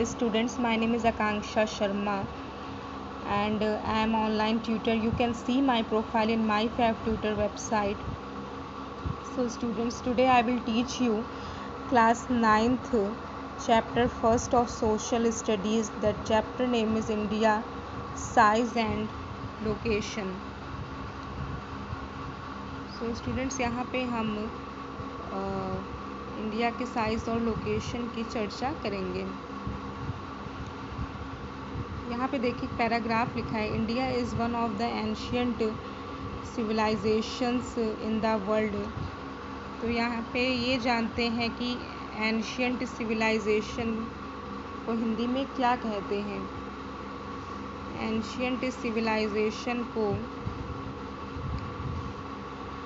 Students, my name is Akanksha Sharma and I am online tutor. You can see my profile in my Fab Tutor website. So students, today I will teach you class 9th chapter 1st of social studies. That chapter name is India, size and location. So students, यहाँ पे हम India के size और location की चर्चा करेंगे। यहाँ पे देखिए पैराग्राफ लिखा है, India is one of the ancient civilisations in the world. तो यहाँ पे ये जानते हैं कि एंशियंट सिविलाइजेशन को हिंदी में क्या कहते हैं। एंशियंट सिविलाइजेशन को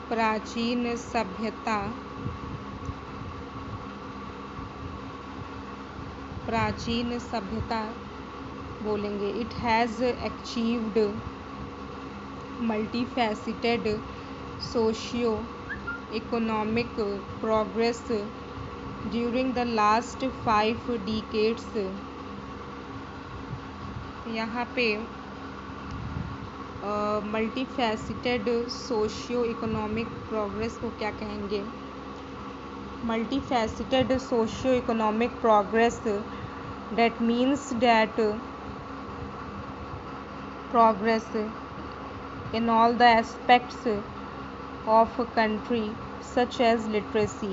प्राचीन सभ्यता बोलेंगे। It has achieved multifaceted socio economic progress during the last 5 decades. यहाँ पे मल्टीफैसिटेड सोशियो इकोनॉमिक प्रोग्रेस को क्या कहेंगे? Multifaceted socio economic progress, that means that progress in all the aspects of a country such as literacy.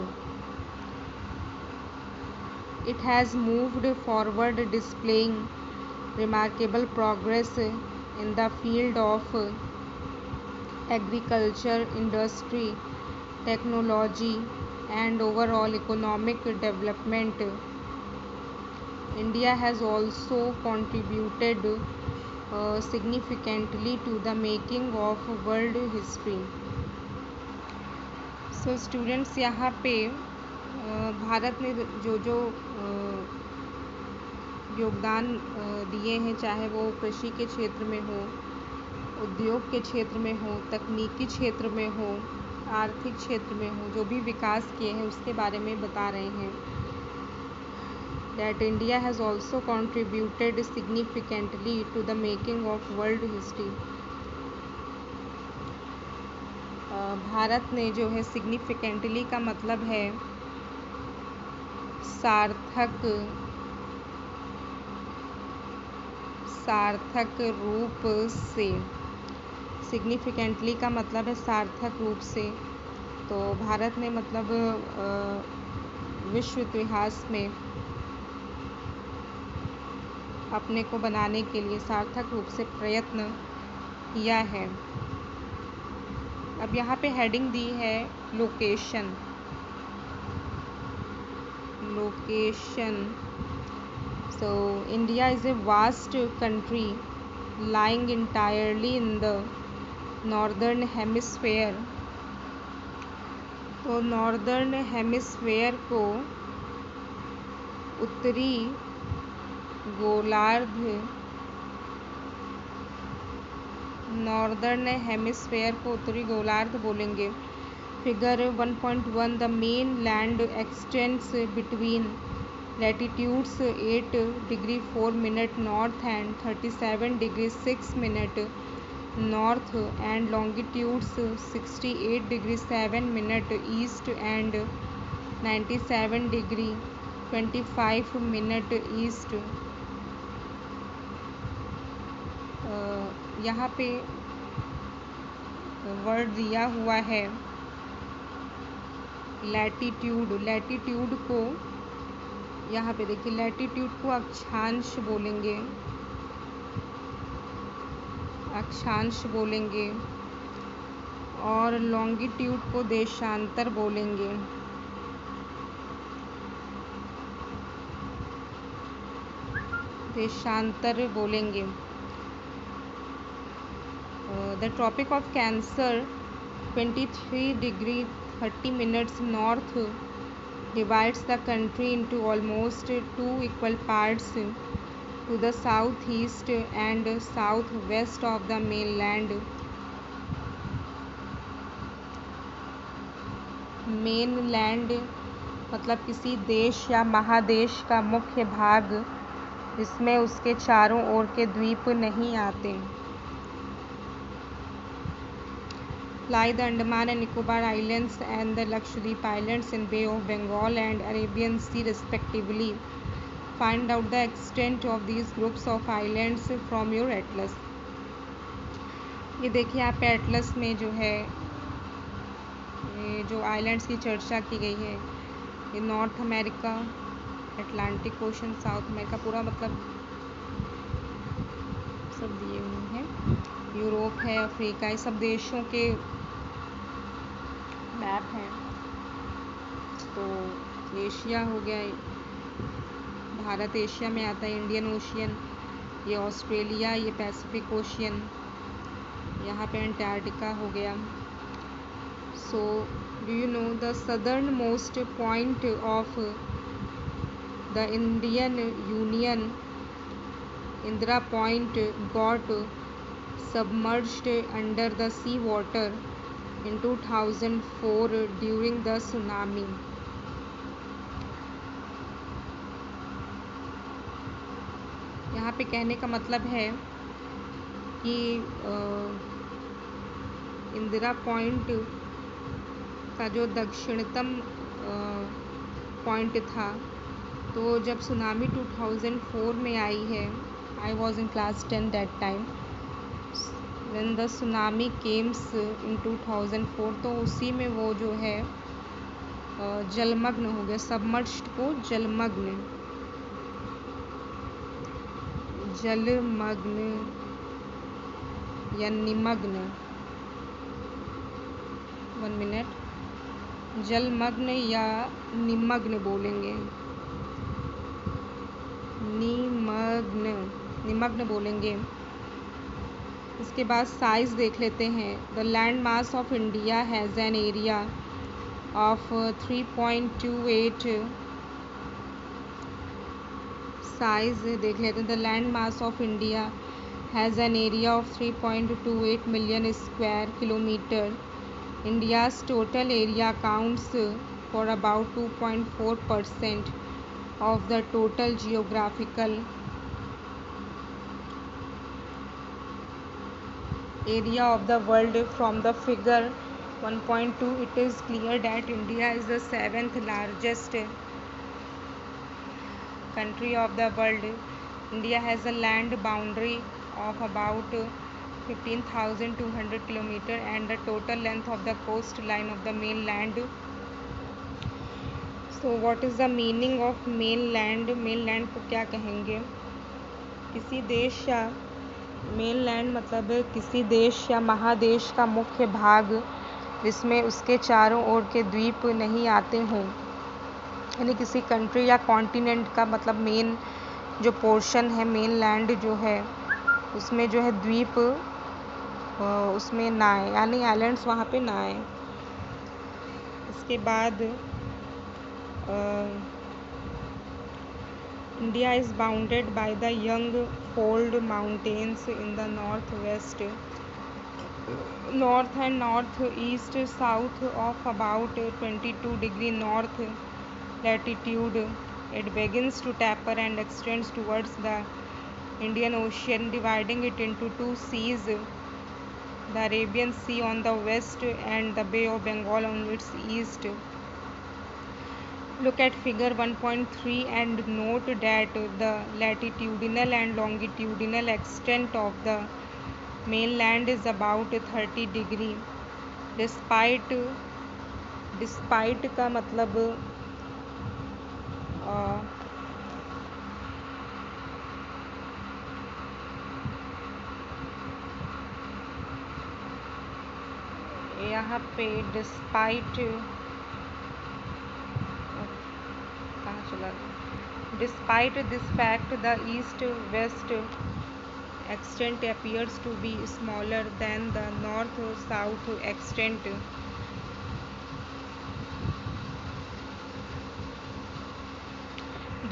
It has moved forward displaying remarkable progress in the field of agriculture, industry, technology and overall economic development. India has also contributed significantly to the making of world history. So students, यहाँ पे भारत ने जो योगदान दिए हैं, चाहे वो कृषि के क्षेत्र में हो, उद्योग के क्षेत्र में हो, तकनीकी क्षेत्र में हो, आर्थिक क्षेत्र में हो, जो भी विकास किए हैं उसके बारे में बता रहे हैं। That India has also contributed significantly to the making of world history. Bharat ने जो है significantly का मतलब है सार्थक रूप से। significantly का मतलब है सार्थक रूप से। तो भारत ने मतलब विश्व इतिहास में अपने को बनाने के लिए सार्थक रूप से प्रयत्न किया है। अब यहाँ पे हेडिंग दी है location. So India is a vast country lying entirely in the northern hemisphere. तो नॉर्दर्न हेमिस्फेयर को उत्तरी गोलार्ध, नॉर्दर्न हेमिस्फेयर को उत्तरी गोलार्ध बोलेंगे। Figure 1.1 the main land x tends between latitudes 8 degree 4 minute north and 37 degree 6 minute north and longitudes 68 degree 7 minute east and 97 degree 25 minute east. यहाँ पे वर्ड दिया हुआ है लैटिट्यूड। लैटिट्यूड को यहाँ पे देखिए, लैटिट्यूड को अक्षांश बोलेंगे और लॉन्गिट्यूड को देशांतर बोलेंगे। The Tropic of Cancer 23 degree 30 minutes north divides the country into almost 2 equal parts to the southeast and southwest of the mainland. Mainland मतलब किसी देश या महादेश का मुख्य भाग जिसमें उसके चारों ओर के द्वीप नहीं आते। Like the Andaman and Nicobar Islands and the Lakshadweep Islands in Bay of Bengal and Arabian Sea respectively. Find out the extent of these groups of islands from your atlas. ये देखिए आप एटलस में जो है ये जो islands की चर्चा की गई है, ये north America, Atlantic ocean, south America पूरा मतलब सब दिए हुए हैं। यूरोप है, अफ्रीका, ये सब देशों के मैप हैं। तो एशिया हो गया, भारत एशिया में आता है, इंडियन ओशियन, ये ऑस्ट्रेलिया, ये पैसिफिक ओशियन, यहाँ पे अंटार्कटिका हो गया। So do you know the southern most point of the Indian union, Indira point, got submerged under the sea water in 2004 during the tsunami. यहाँ पे कहने का मतलब है कि इंदिरा पॉइंट का जो दक्षिणतम पॉइंट था, तो जब सुनामी 2004 में आई है, I was in class 10 that time, when the tsunami came in 2004, तो उसी में वो जो है जलमग्न हो गया। सबमर्ज्ड को जलमग्न या निमग्न, 1 मिनट, जलमग्न या निमग्न बोलेंगे, निमग्न बोलेंगे। इसके बाद साइज देख लेते हैं। The land mass of India has an area of 3.28, size देख लेते हैं। The land mass of India has an area of 3.28 million square kilometre. India's total area counts for about 2.4% of the total geographical area of the world. From the figure 1.2, it is clear that India is the 7th largest country of the world. India has a land boundary of about 15,200 km and the total length of the coastline of the mainland. So what is the meaning of mainland? mainland को क्या कहेंगे? किसी देश या mainland मतलब किसी देश या महादेश का मुख्य भाग जिसमें उसके चारों ओर के द्वीप नहीं आते हों, यानी किसी कंट्री या कॉन्टिनेंट का मतलब मेन जो पोर्शन है, मेनलैंड जो है, उसमें जो है द्वीप उसमें ना आए, यानी आइलैंड्स वहाँ पे ना आए। इसके बाद India is bounded by the Young-Fold Mountains in the northwest, north and northeast, south of about 22° north latitude. It begins to taper and extends towards the Indian Ocean, dividing it into two seas, the Arabian Sea on the west and the Bay of Bengal on its east. Look at figure 1.3 and note that the latitudinal and longitudinal extent of the mainland is about 30 degree. Despite का मतलब यहाँ पे despite कहाँ चला गया? Despite this fact, the east-west extent appears to be smaller than the north-south extent.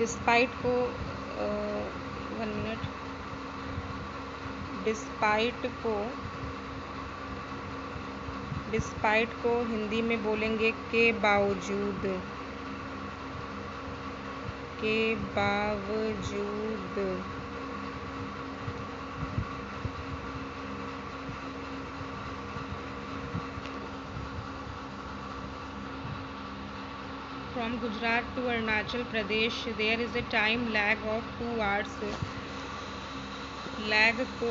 Despite को 1 minute, despite को हिंदी में बोलेंगे के बावजूद, के बावजूद। From Gujarat to Arunachal Pradesh there is a time lag of 2 hours। Lag को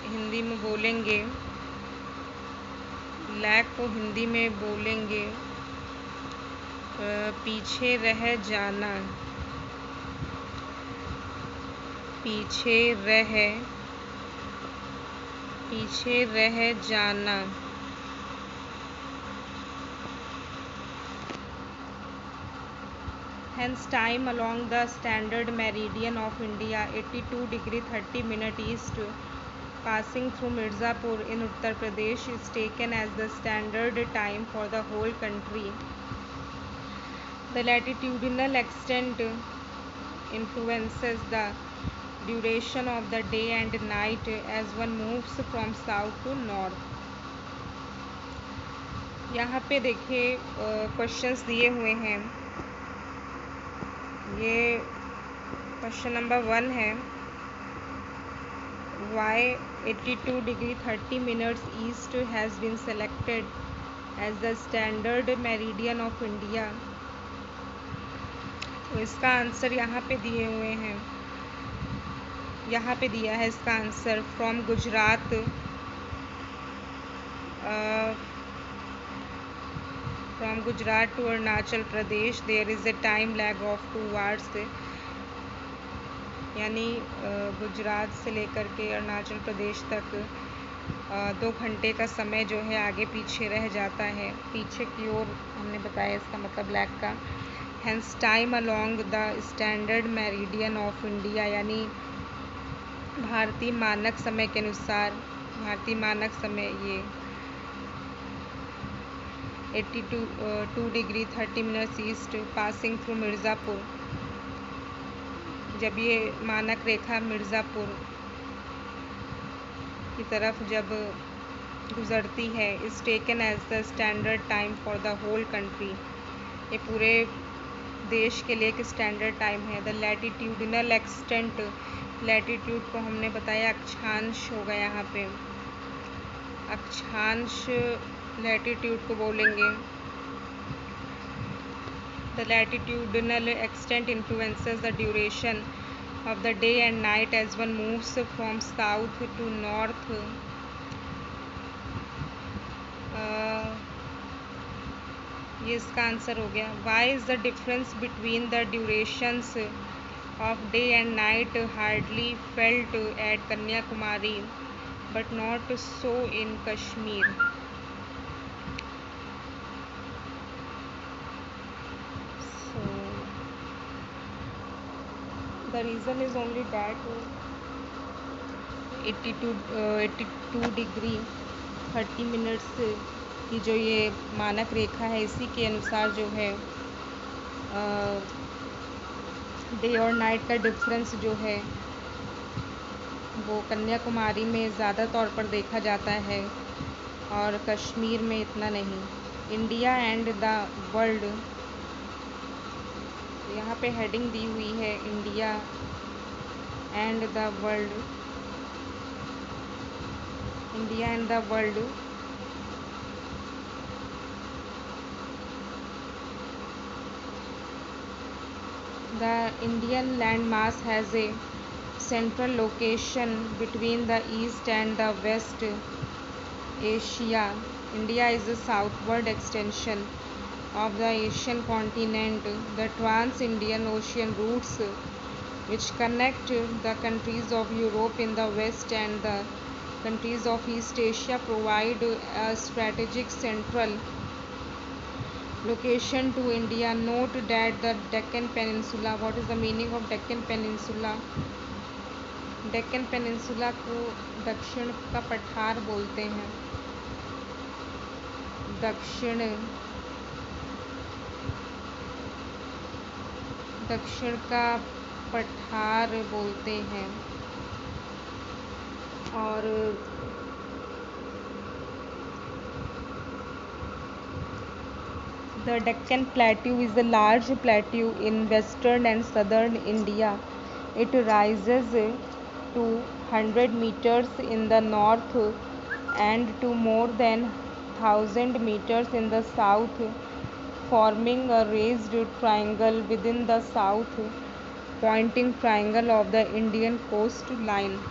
हिंदी में बोलेंगे, लैग को हिंदी में बोलेंगे पीछे रह जाना, पीछे रह जाना। Hence time along the standard meridian of India 82 degree 30 minute east passing through Mirzapur in Uttar Pradesh is taken as the standard time for the whole country. The latitudinal extent influences the duration of the day and night as one moves from south to north। यहाँ पे देखिए questions दिए हुए हैं। ये question number 1 है, why 82 degree 30 minutes east has been selected as the standard meridian of India। तो इसका आंसर यहाँ पे दिए हुए हैं, यहाँ पे दिया है इसका answer. From Gujarat to Arunachal Pradesh there is a time lag of 2 hours। यानी गुजरात से लेकर के अरुणाचल प्रदेश तक 2 घंटे का समय जो है आगे पीछे रह जाता है, पीछे की ओर हमने बताया इसका मतलब लैग का। Hence time along the standard meridian of India, यानी भारतीय मानक समय के अनुसार, भारतीय मानक समय ये 82 degree 30 minutes east passing through Mirzapur. जब ये मानक रेखा मिर्ज़ापुर की तरफ जब गुज़रती है, is taken as the standard time for the whole country. ये पूरे देश के लिए एक स्टैंडर्ड टाइम है। द लैटिट्यूडिनल एक्सटेंट, लैटिट्यूड को हमने बताया अक्षांश होगा यहाँ पे, अक्षांश लैटिट्यूड को बोलेंगे। The latitudinal extent influences the duration of the day and night as one moves from south to north। ये इसका आंसर हो गया। Why is the difference between the durations of day and night hardly felt at Kanyakumari but not so in Kashmir? The reason is only that 82 degree 30 minutes की जो ये मानक रेखा है, इसी के अनुसार जो है डे और नाइट का डिफरेंस जो है वो कन्याकुमारी में ज़्यादा तौर पर देखा जाता है और कश्मीर में इतना नहीं। इंडिया एंड द वर्ल्ड, यहाँ पे हेडिंग दी हुई है India and the world, India and the world. The Indian landmass has a central location between the East and the West Asia. India is a southward extension of the Asian continent. The trans-Indian Ocean routes which connect the countries of Europe in the west and the countries of East Asia provide a strategic central location to India. Note that the Deccan Peninsula, what is the meaning of Deccan Peninsula? Deccan Peninsula को दक्षिण का पठार बोलते हैं, दक्षिण का पठार बोलते हैं। और The Deccan Plateau is a large plateau in western and southern India. It rises to 100 meters in the north and to more than 1000 meters in the south, forming a raised triangle within the south pointing triangle of the Indian coastline.